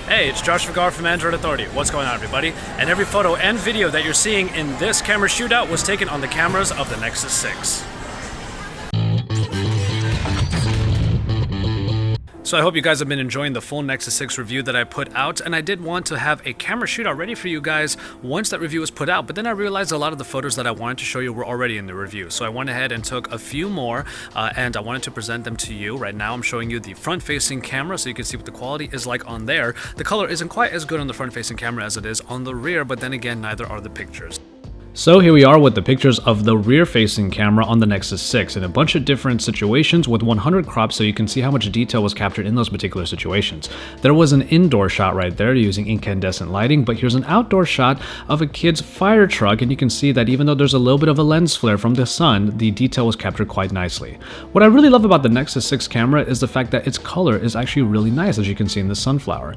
Hey, it's Josh Vigar from Android Authority. What's going on, everybody? And every photo and video that you're seeing in this camera shootout was taken on the cameras of the Nexus 6. So I hope you guys have been enjoying the full Nexus 6 review that I put out, and I did want to have a camera shootout ready for you guys once that review was put out, but then I realized a lot of the photos that I wanted to show you were already in the review. So I went ahead and took a few more, and I wanted to present them to you. Right now I'm showing you the front-facing camera so you can see what the quality is like on there. The color isn't quite as good on the front-facing camera as it is on the rear, but then again, neither are the pictures. So here we are with the pictures of the rear-facing camera on the Nexus 6 in a bunch of different situations with 100 crops so you can see how much detail was captured in those particular situations. There was an indoor shot right there using incandescent lighting, but here's an outdoor shot of a kid's fire truck, and you can see that even though there's a little bit of a lens flare from the sun, the detail was captured quite nicely. What I really love about the Nexus 6 camera is the fact that its color is actually really nice, as you can see in the sunflower.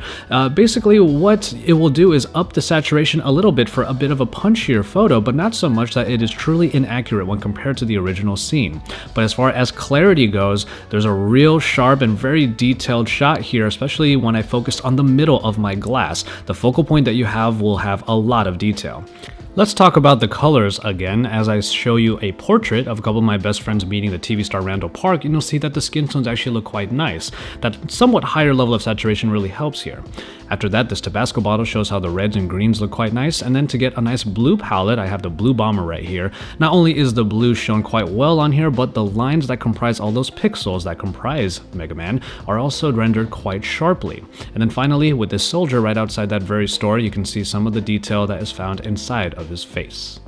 Basically what it will do is up the saturation a little bit for a bit of a punchier photo, but not so much that it is truly inaccurate when compared to the original scene. But as far as clarity goes, there's a real sharp and very detailed shot here, especially when I focused on the middle of my glass. The focal point that you have will have a lot of detail. Let's talk about the colors again as I show you a portrait of a couple of my best friends meeting the TV star Randall Park, and you'll see that the skin tones actually look quite nice. That somewhat higher level of saturation really helps here. After that, this Tabasco bottle shows how the reds and greens look quite nice, and then to get a nice blue palette, I have the blue bomber right here. Not only is the blue shown quite well on here, but the lines that comprise all those pixels that comprise Mega Man are also rendered quite sharply. And then finally, with this soldier right outside that very store, you can see some of the detail that is found inside of his face.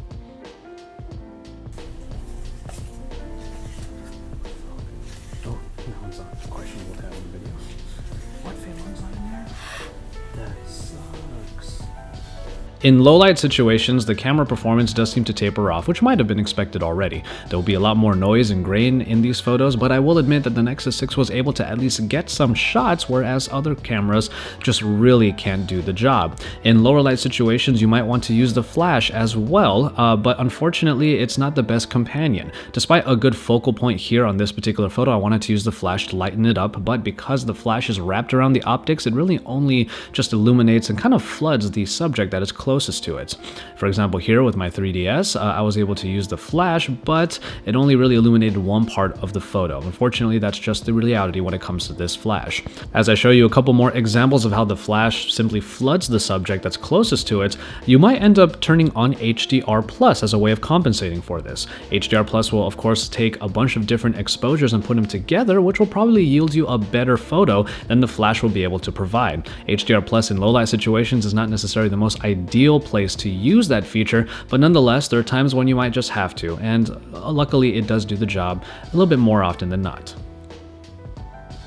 In low-light situations, the camera performance does seem to taper off, which might have been expected already. There will be a lot more noise and grain in these photos, but I will admit that the Nexus 6 was able to at least get some shots, whereas other cameras just really can't do the job. In lower light situations, you might want to use the flash as well, but unfortunately, it's not the best companion. Despite a good focal point here on this particular photo, I wanted to use the flash to lighten it up, but because the flash is wrapped around the optics, it really only just illuminates and kind of floods the subject that is closest to it. For example, here with my 3DS, I was able to use the flash, but it only really illuminated one part of the photo. Unfortunately, that's just the reality when it comes to this flash. As I show you a couple more examples of how the flash simply floods the subject that's closest to it, you might end up turning on HDR+ as a way of compensating for this. HDR+ will of course take a bunch of different exposures and put them together, which will probably yield you a better photo than the flash will be able to provide. HDR+ in low light situations is not necessarily the most ideal place to use that feature, but nonetheless, there are times when you might just have to, and luckily it does do the job a little bit more often than not.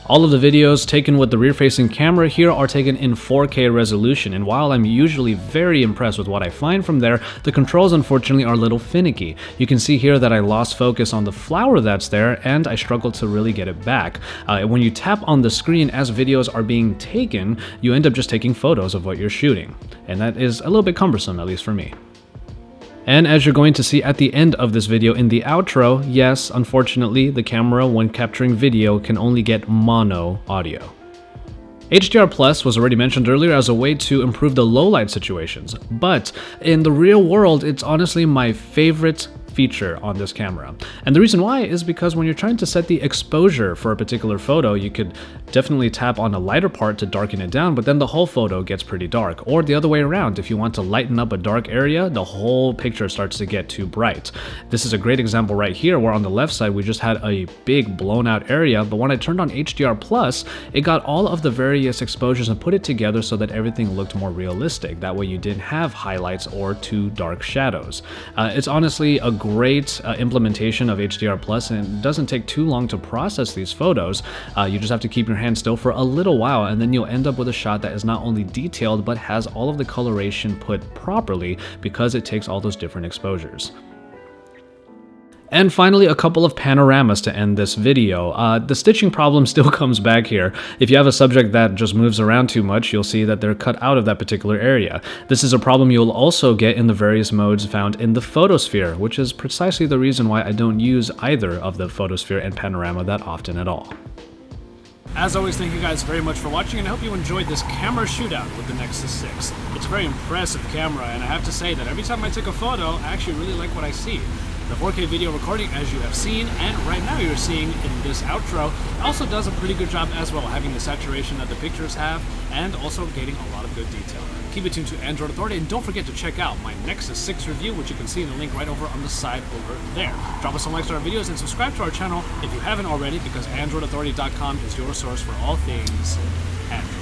All of the videos taken with the rear-facing camera here are taken in 4K resolution, and while I'm usually very impressed with what I find from there, the controls unfortunately are a little finicky. You can see here that I lost focus on the flower that's there, and I struggled to really get it back. When you tap on the screen as videos are being taken, you end up just taking photos of what you're shooting, and that is a little bit cumbersome, at least for me. And as you're going to see at the end of this video in the outro, yes, unfortunately, the camera, when capturing video, can only get mono audio. HDR+ was already mentioned earlier as a way to improve the low light situations, but in the real world, it's honestly my favorite feature on this camera. And the reason why is because when you're trying to set the exposure for a particular photo, you could definitely tap on a lighter part to darken it down, but then the whole photo gets pretty dark. Or the other way around, if you want to lighten up a dark area, the whole picture starts to get too bright. This is a great example right here, where on the left side we just had a big blown out area, but when I turned on HDR+, it got all of the various exposures and put it together so that everything looked more realistic. That way you didn't have highlights or too dark shadows. It's honestly a great implementation of HDR+, and it doesn't take too long to process these photos. You just have to keep your hand still for a little while, and then you'll end up with a shot that is not only detailed, but has all of the coloration put properly because it takes all those different exposures. And finally, a couple of panoramas to end this video. The stitching problem still comes back here. If you have a subject that just moves around too much, you'll see that they're cut out of that particular area. This is a problem you'll also get in the various modes found in the photosphere, which is precisely the reason why I don't use either of the photosphere and panorama that often at all. As always, thank you guys very much for watching, and I hope you enjoyed this camera shootout with the Nexus 6. It's a very impressive camera, and I have to say that every time I take a photo, I actually really like what I see. The 4K video recording, as you have seen, and right now you're seeing in this outro, also does a pretty good job as well, having the saturation that the pictures have, and also getting a lot of good detail. Keep it tuned to Android Authority, and don't forget to check out my Nexus 6 review, which you can see in the link right over on the side over there. Drop us some likes to our videos and subscribe to our channel if you haven't already, because AndroidAuthority.com is your source for all things Android.